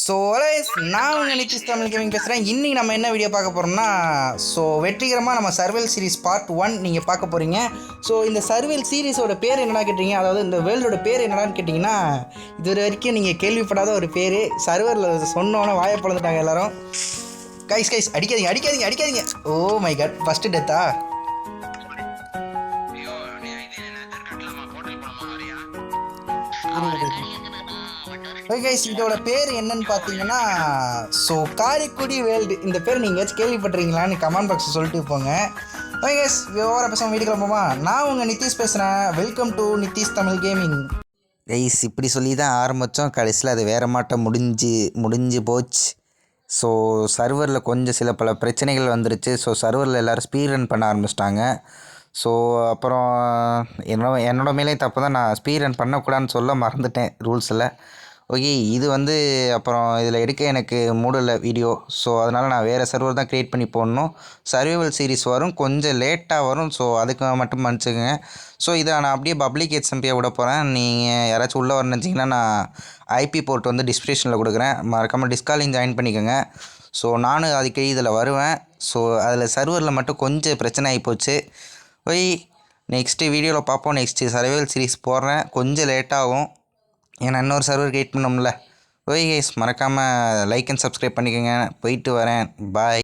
So நான் உங்கள் Nithish Tamil gaming பேசுகிறேன். இன்றைக்கி நம்ம என்ன வீடியோ பார்க்க போகிறோம்னா, வெற்றிகரமாக நம்ம சர்வேல் சீரிஸ் பார்ட் 1 நீங்கள் பார்க்க போகிறீங்க. ஸோ இந்த சர்வேல் சீரிஸோட பேர் என்னடா கேட்டிங்க, அதாவது இந்த வேர்ல்டோட பேர் என்னடான்னு கேட்டிங்கன்னா, இது வரைக்கும் நீங்கள் கேள்விப்படாத ஒரு பேர். சர்வரில் சொன்னோன்னே வாயை பிளந்துட்டாங்க எல்லோரும். கைஸ் அடிக்காதீங்க. ஓ மை காட், ஃபஸ்ட்டு டெத்தா? ஓகே கைஸ், இதோட பேர் என்னன்னு பார்த்தீங்கன்னா, காரைக்குடி வேர்ல்டு. இந்த பேர் நீங்கள் ஏதாச்சும் கேள்விப்பட்டிருக்கீங்களான்னு கமெண்ட் பாக்ஸில் சொல்லிட்டு போங்க. ஓகே கைஸ், ஓவர பேசாமல் வீட்டுக்குள்ள போமா. நான் உங்கள் நித்திஷ் பேசுகிறேன். Welcome to Nithish Tamil gaming. Guys, இப்படி சொல்லி தான் ஆரம்பித்தோம், கடைசியில் அது வேறு மாட்டம் முடிஞ்சு போச்சு. சர்வரில் கொஞ்சம் சில பல பிரச்சனைகள் வந்துருச்சு. சர்வரில் எல்லோரும் ஸ்பீட் ரன் பண்ண ஆரம்பிச்சிட்டாங்க. அப்புறம் என்னோட மேலே தப்பு தான், நான் ஸ்பீட் ரன் பண்ணக்கூடாதுன்னு சொல்ல மறந்துட்டேன் ரூல்ஸில். ஓகே, இது அப்புறம் இதில் எடுக்க எனக்கு மூடலை வீடியோ. அதனால் நான் வேறு சர்வர் தான் க்ரியேட் பண்ணி போடணும். சர்வைவல் சீரிஸ் வரும், கொஞ்சம் லேட்டாக வரும். அதுக்கு மட்டும் மன்னிச்சுக்கங்க. இதை நான் அப்படியே பப்ளிக் எக்ஸம்பியாக விட போகிறேன். நீங்கள் யாராச்சும் உள்ளே வரணுன்னு நினச்சிங்கன்னா, நான் ஐபி போர்ட் டிஸ்கிரிப்ஷனில் கொடுக்குறேன், மறக்காமல் டிஸ்காலிங் ஜாயின் பண்ணிக்கோங்க. நானும் அதுக்கு இதில் வருவேன். அதில் சர்வரில் மட்டும் கொஞ்சம் பிரச்சனை ஆகிப்போச்சு. நெக்ஸ்ட்டு வீடியோவில் பார்ப்போம். நெக்ஸ்ட்டு சர்வைவல் சீரிஸ் போடுறேன், கொஞ்சம் லேட்டாகும், ஏன்னா இன்னொரு சர்வர் கிரியேட் பண்ணோம்ல. ஓகே கைஸ், மறக்காமல் லைக் அண்ட் சப்ஸ்கிரைப் பண்ணிக்கோங்க. போயிட்டு வரேன், பாய்.